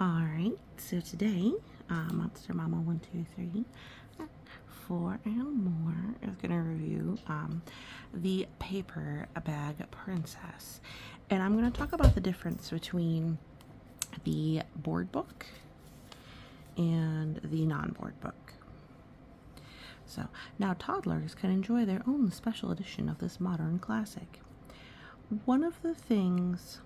Alright, so today, Monster Mama 123 for and more is going to review the Paper Bag Princess. And I'm going to talk about the difference between the board book and the non-board book. So, now toddlers can enjoy their own special edition of this modern classic. One of the things...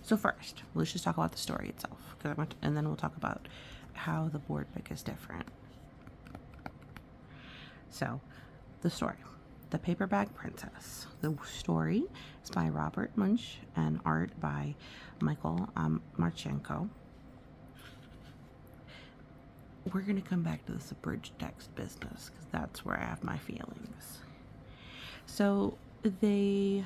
So first, let's just talk about the story itself, and then we'll talk about how the board book is different. So, the story, The Paper Bag Princess. The story is by Robert Munsch and art by Michael Martchenko. We're going to come back to this abridged text business because that's where I have my feelings. So, they...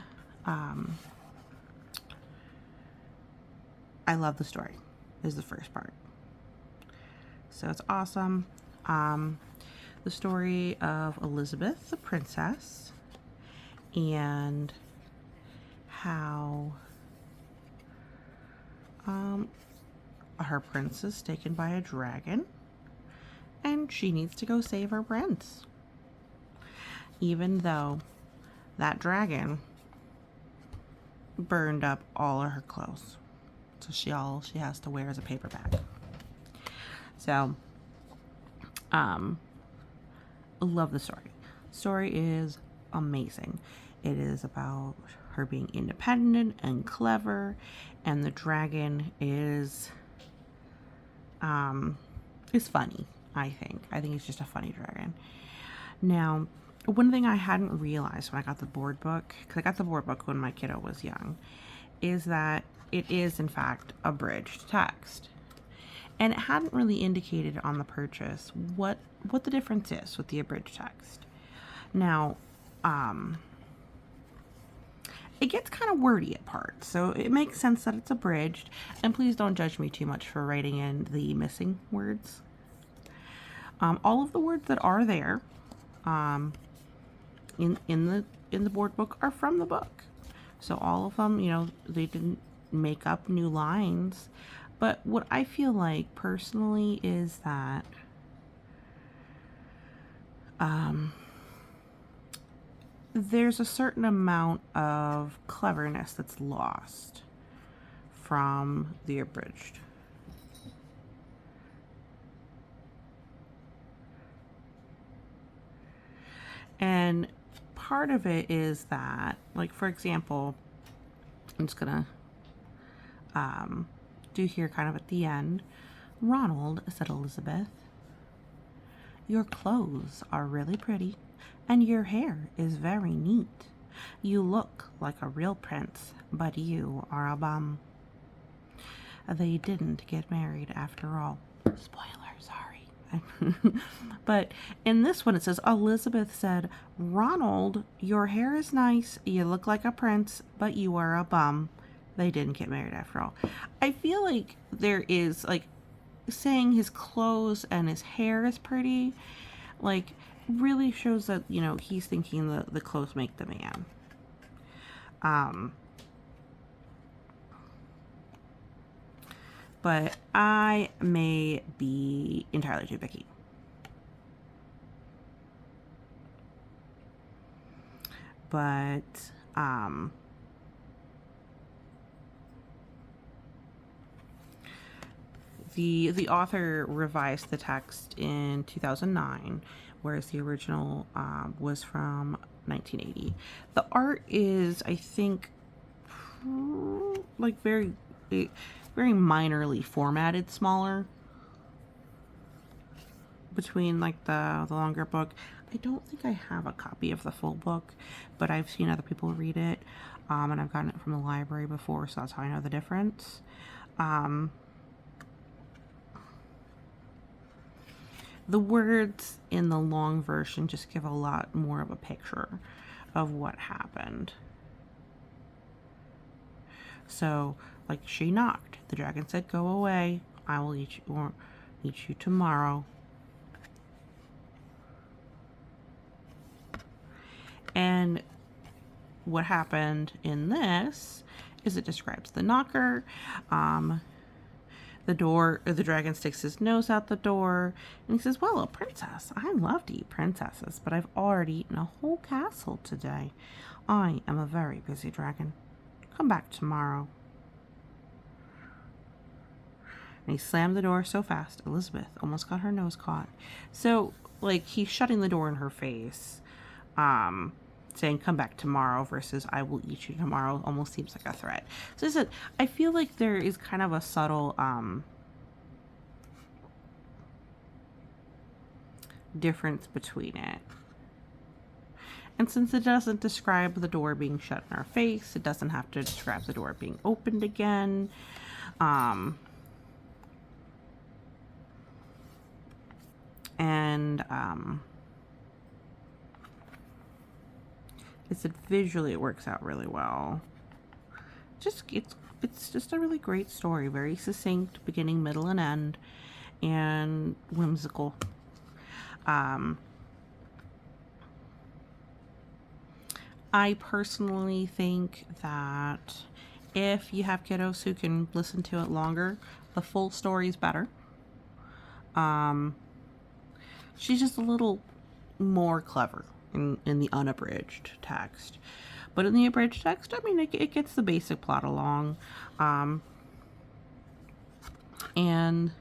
I love the story, is the first part. So it's awesome. The story of Elizabeth, the princess, and how her prince is taken by a dragon, and she needs to go save her prince. Even though that dragon burned up all of her clothes. So all she has to wear is a paper bag. So, love the story. Story is amazing. It is about her being independent and clever, and the dragon is funny. I think it's just a funny dragon. Now, one thing I hadn't realized when I got the board book, because I got the board book when my kiddo was young, is that it is in fact abridged text, and it hadn't really indicated on the purchase what the difference is with the abridged text. Now, it gets kind of wordy at parts, so it makes sense that it's abridged. And please don't judge me too much for writing in the missing words. All of the words that are there, in the board book are from the book. So all of them, they didn't make up new lines. But what I feel like personally is that there's a certain amount of cleverness that's lost from the abridged. And part of it is that, like, for example, I'm just gonna do here kind of at the end. Ronald, said Elizabeth, your clothes are really pretty, and your hair is very neat. You look like a real prince, but you are a bum. They didn't get married after all. Spoiler, sorry. But in this one it says, Elizabeth said, Ronald, your hair is nice, you look like a prince, but you are a bum. They didn't get married after all. I feel like there is, like, saying his clothes and his hair is pretty, like, really shows that, he's thinking the clothes make the man. But I may be entirely too picky. But, the author revised the text in 2009, whereas the original was from 1980. The art is, I think, like very minorly formatted smaller between like the longer book. I don't think I have a copy of the full book, but I've seen other people read it, and I've gotten it from the library before, so that's how I know the difference. The words in the long version just give a lot more of a picture of what happened. So, like, she knocked. The dragon said, go away. I will eat you tomorrow. And what happened in this is it describes the knocker. The dragon sticks his nose out the door and he says, well, a princess, I love to eat princesses, but I've already eaten a whole castle today. I am a very busy dragon. Come back tomorrow. And he slammed the door so fast, Elizabeth almost got her nose caught. So, like, he's shutting the door in her face, saying, come back tomorrow versus I will eat you tomorrow almost seems like a threat. So I feel like there is kind of a subtle, difference between it. And since it doesn't describe the door being shut in her face, it doesn't have to describe the door being opened again. It's visually it works out really well. It's just a really great story, very succinct, beginning, middle, and end, and whimsical. I personally think that if you have kiddos who can listen to it longer, the full story is better. She's just a little more clever in the unabridged text. But in the abridged text, I mean, it gets the basic plot along. And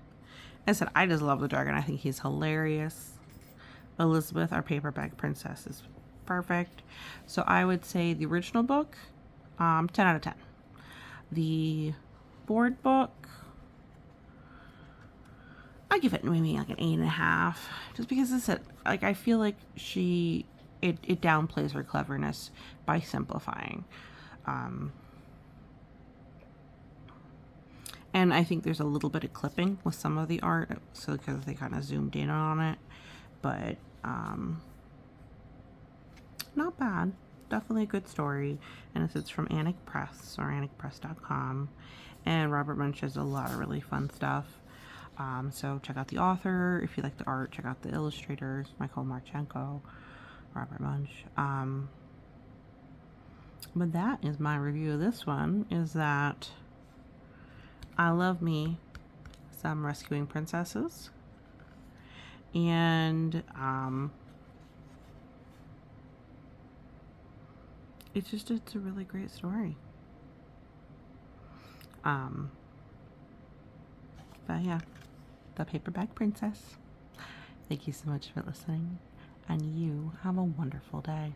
as I said, I just love the dragon. I think he's hilarious. Elizabeth, our paperback princess, is perfect. So I would say the original book, 10 out of 10. The board book, I give it maybe like an 8.5, just because it's like I feel like it downplays her cleverness by simplifying, and I think there's a little bit of clipping with some of the art, so because they kind of zoomed in on it, but not bad. Definitely a good story, and it's from Annick Press or annickpress.com, and Robert Munsch has a lot of really fun stuff. So check out the author. If you like the art, check out the illustrators, Michael Martchenko, Robert Munsch. But that is my review of this one, is that I love me some rescuing princesses. And it's a really great story. But yeah, The Paperback Princess. Thank you so much for listening, and you have a wonderful day.